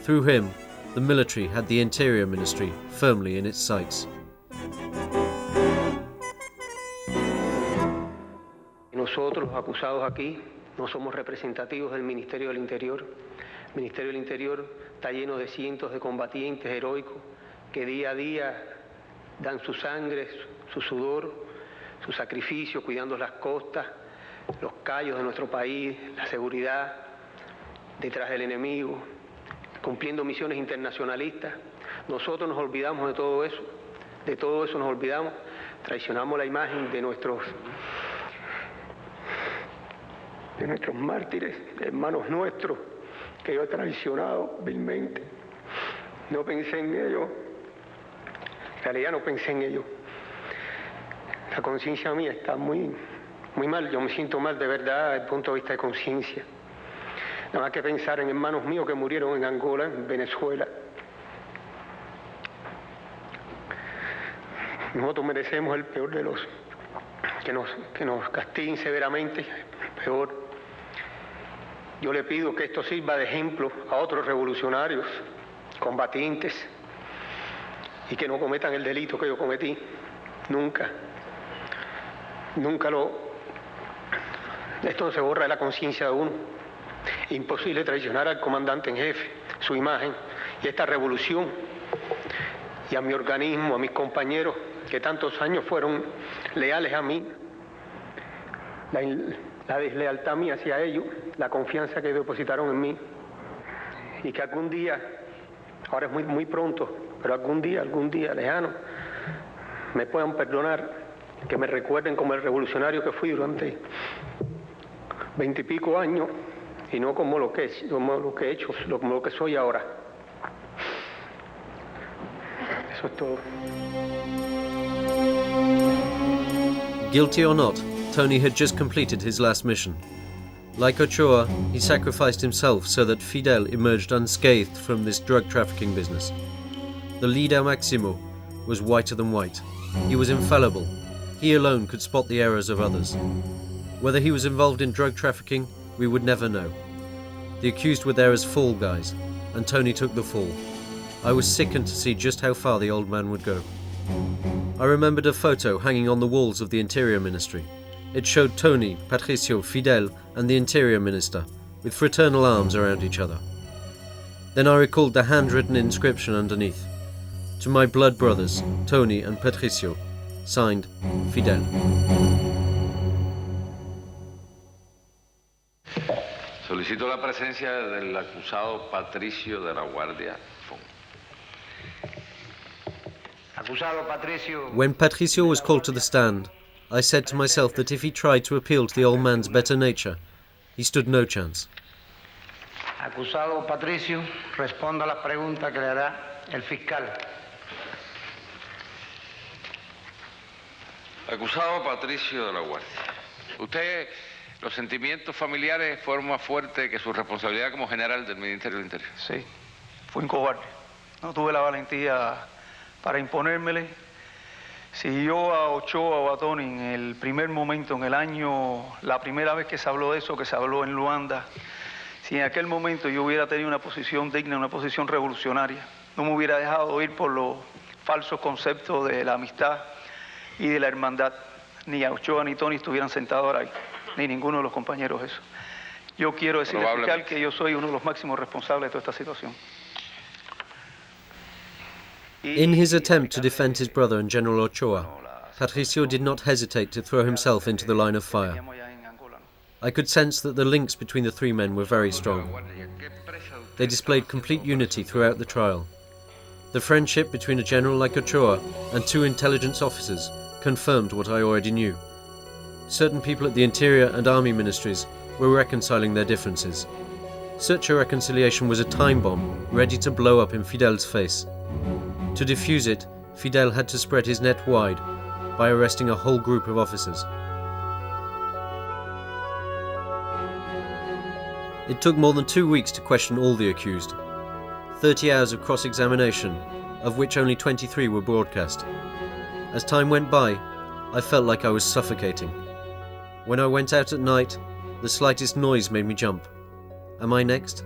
Through him, the military had the Interior Ministry firmly in its sights. Nosotros, los acusados aquí, no somos representativos del Ministerio del Interior. El Ministerio del Interior está lleno de cientos de combatientes heroicos que día a día dan su sangre, su sudor, su sacrificio, cuidando las costas, los callos de nuestro país, la seguridad detrás del enemigo, cumpliendo misiones internacionalistas. Nosotros nos olvidamos de todo eso nos olvidamos, traicionamos la imagen de nuestros mártires, hermanos nuestros, que yo he traicionado vilmente. No pensé en ellos, en realidad no pensé en ellos. La conciencia mía está muy mal, yo me siento mal de verdad desde el punto de vista de conciencia. Nada más que pensar en hermanos míos que murieron en Angola, en Venezuela. Nosotros merecemos el peor de los que nos castiguen severamente, peor. Yo le pido que esto sirva de ejemplo a otros revolucionarios, combatientes, y que no cometan el delito que yo cometí. Nunca esto no se borra de la conciencia de uno. Imposible traicionar al comandante en jefe, su imagen, y esta revolución, y a mi organismo, a mis compañeros que tantos años fueron leales a mí. La deslealtad mía hacia ellos, la confianza que depositaron en mí, y que algún día, ahora es muy pronto, pero algún día lejano, me puedan perdonar, que me recuerden como el revolucionario que fui durante 20 y pico años, y no como lo que he hecho, como lo que soy ahora. Eso es todo. Guilty or not, Tony had just completed his last mission. Like Ochoa, he sacrificed himself so that Fidel emerged unscathed from this drug trafficking business. The líder máximo was whiter than white. He was infallible. He alone could spot the errors of others. Whether he was involved in drug trafficking, we would never know. The accused were there as fall guys, and Tony took the fall. I was sickened to see just how far the old man would go. I remembered a photo hanging on the walls of the Interior Ministry. It showed Tony, Patricio, Fidel, and the Interior Minister, with fraternal arms around each other. Then I recalled the handwritten inscription underneath. To my blood brothers, Tony and Patricio, signed Fidel. Solicito la presencia del acusado Patricio de la Guardia. Acusado Patricio. When Patricio was called to the stand, I said to myself that if he tried to appeal to the old man's better nature, he stood no chance. Acusado Patricio, responda a la pregunta que le hará el fiscal. Acusado Patricio de la Guardia. Usted, los sentimientos familiares fueron más fuertes que su responsabilidad como general del Ministerio del Interior. Sí, fui un cobarde. No tuve la valentía para imponérmele. Si yo a Ochoa o a Tony en el primer momento, en el año, la primera vez que se habló de eso, que se habló en Luanda, si en aquel momento yo hubiera tenido una posición digna, una posición revolucionaria, no me hubiera dejado ir por los falsos conceptos de la amistad y de la hermandad, ni a Ochoa ni Tony estuvieran sentados ahora ahí, ni ninguno de los compañeros eso. Yo quiero decirle al fiscal que yo soy uno de los máximos responsables de toda esta situación. In his attempt to defend his brother and General Ochoa, Patricio did not hesitate to throw himself into the line of fire. I could sense that the links between the three men were very strong. They displayed complete unity throughout the trial. The friendship between a general like Ochoa and two intelligence officers confirmed what I already knew. Certain people at the Interior and Army ministries were reconciling their differences. Such a reconciliation was a time bomb ready to blow up in Fidel's face. To defuse it, Fidel had to spread his net wide by arresting a whole group of officers. It took more than 2 weeks to question all the accused. 30 hours of cross-examination, of which only 23 were broadcast. As time went by, I felt like I was suffocating. When I went out at night, the slightest noise made me jump. Am I next?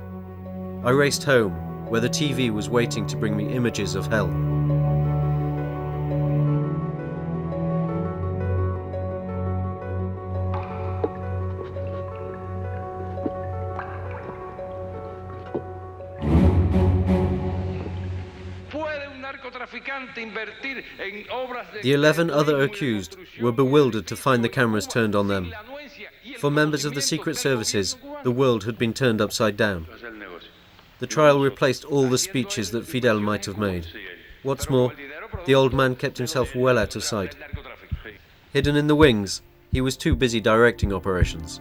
I raced home, where the TV was waiting to bring me images of hell. The 11 other accused were bewildered to find the cameras turned on them. For members of the secret services, the world had been turned upside down. The trial replaced all the speeches that Fidel might have made. What's more, the old man kept himself well out of sight. Hidden in the wings, he was too busy directing operations.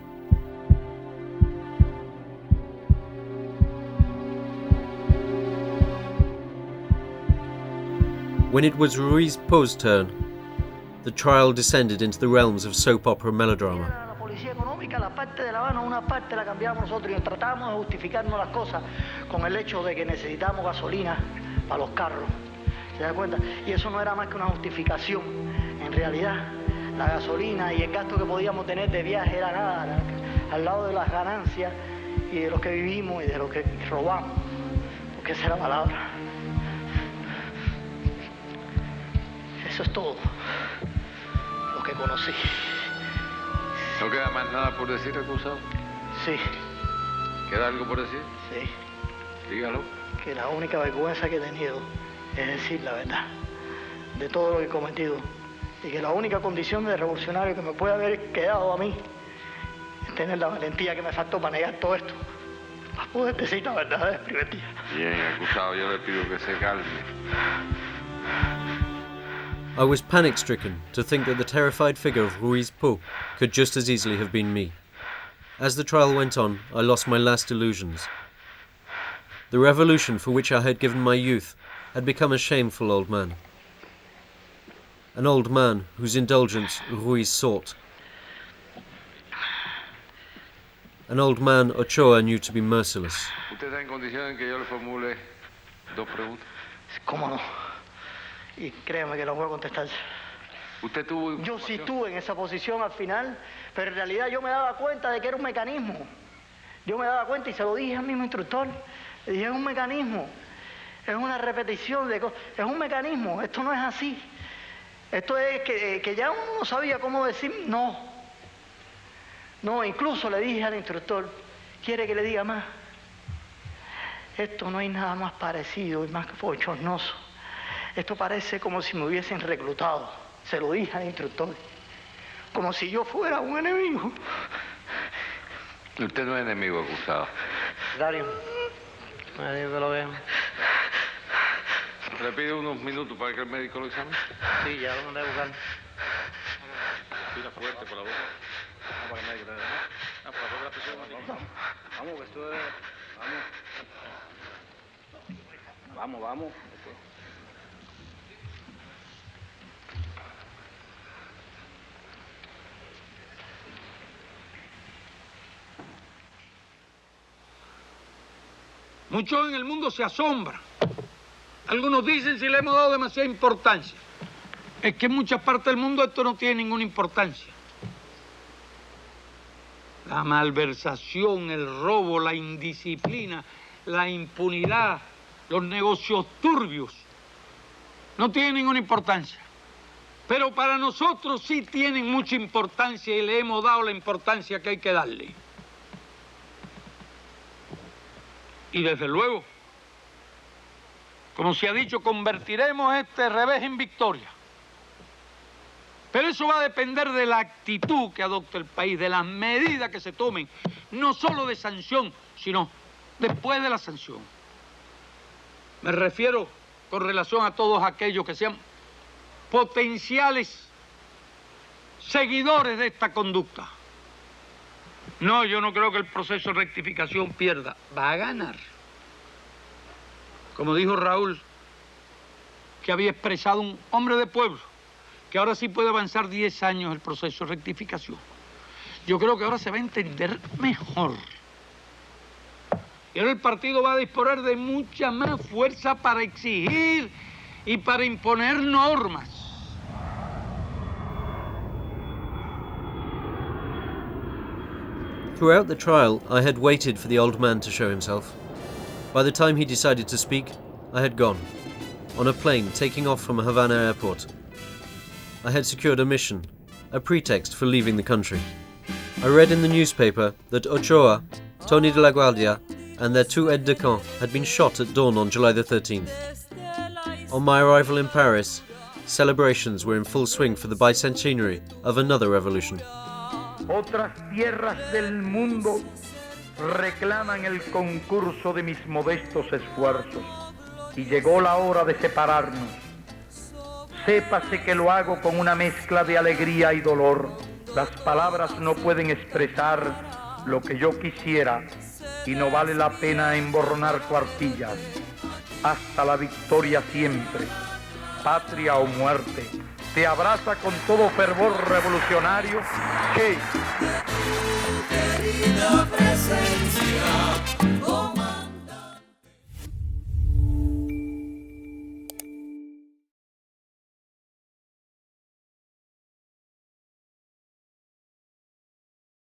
When it was Ruiz Po's turn, the trial descended into the realms of soap opera melodrama. La policía económica, la parte de La Habana, una parte la cambiamos nosotros y tratamos de justificarnos las cosas con el hecho de que necesitamos gasolina para los carros. ¿Se da cuenta? Y eso no era más que una justificación. En realidad, la gasolina y el gasto que podíamos tener de viaje era nada, al lado de las ganancias y de los que vivimos y de los que robamos. Porque esa es la palabra. Eso es todo lo que conocí. ¿No queda más nada por decir, acusado? Sí. ¿Queda algo por decir? Sí. Dígalo. Que la única vergüenza que he tenido es decir la verdad de todo lo que he cometido y que la única condición de revolucionario que me puede haber quedado a mí es tener la valentía que me faltó para negar todo esto, para poder decir la verdad de primer día. Bien, acusado, yo le pido que se calme. I was panic-stricken to think that the terrified figure of Ruiz Po could just as easily have been me. As the trial went on, I lost my last illusions. The revolution for which I had given my youth had become a shameful old man. An old man whose indulgence Ruiz sought. An old man Ochoa knew to be merciless. ¿Usted está en condición en que yo le formule dos preguntas? ¿Cómo no? Y créeme que lo voy a contestar. ¿Usted tuvo Yo sí estuve en esa posición al final, pero en realidad yo me daba cuenta de que era un mecanismo. Yo me daba cuenta y se lo dije al mismo instructor. Le dije, es un mecanismo, es una repetición de cosas, es un mecanismo, esto no es así. Esto es que ya uno no sabía cómo decir no. No, incluso le dije al instructor, ¿quiere que le diga más? Esto no hay nada más parecido y más bochornoso. Esto parece como si me hubiesen reclutado. Se lo dije al instructor. Como si yo fuera un enemigo. Usted no es enemigo acusado. Dario, me digo que lo veo. ¿Le pide unos minutos para que el médico lo examine? Sí, ya lo mandé a buscar. Respira fuerte por la boca. Vamos para el médico. Por la boca la presión. Vamos, que esto es... Vamos. Muchos en el mundo se asombran. Algunos dicen si le hemos dado demasiada importancia. Es que en muchas partes del mundo esto no tiene ninguna importancia. La malversación, el robo, la indisciplina, la impunidad, los negocios turbios, no tienen ninguna importancia. Pero para nosotros sí tienen mucha importancia y le hemos dado la importancia que hay que darle. Y desde luego, como se ha dicho, convertiremos este revés en victoria. Pero eso va a depender de la actitud que adopte el país, de las medidas que se tomen, no solo de sanción, sino después de la sanción. Me refiero con relación a todos aquellos que sean potenciales seguidores de esta conducta. No, yo no creo que el proceso de rectificación pierda, va a ganar. Como dijo Raúl, que había expresado un hombre de pueblo, que ahora sí puede avanzar 10 años el proceso de rectificación. Yo creo que ahora se va a entender mejor. Y ahora el partido va a disponer de mucha más fuerza para exigir y para imponer normas. Throughout the trial, I had waited for the old man to show himself. By the time he decided to speak, I had gone, on a plane taking off from Havana airport. I had secured a mission, a pretext for leaving the country. I read in the newspaper that Ochoa, Tony de la Guardia, and their 2 aides-de-camp had been shot at dawn on July the 13th. On my arrival in Paris, celebrations were in full swing for the bicentenary of another revolution. Otras tierras del mundo reclaman el concurso de mis modestos esfuerzos y llegó la hora de separarnos. Sépase que lo hago con una mezcla de alegría y dolor. Las palabras no pueden expresar lo que yo quisiera y no vale la pena emborronar cuartillas. Hasta la victoria siempre, patria o muerte. Te abraza con todo fervor revolucionario que... Querida presencia.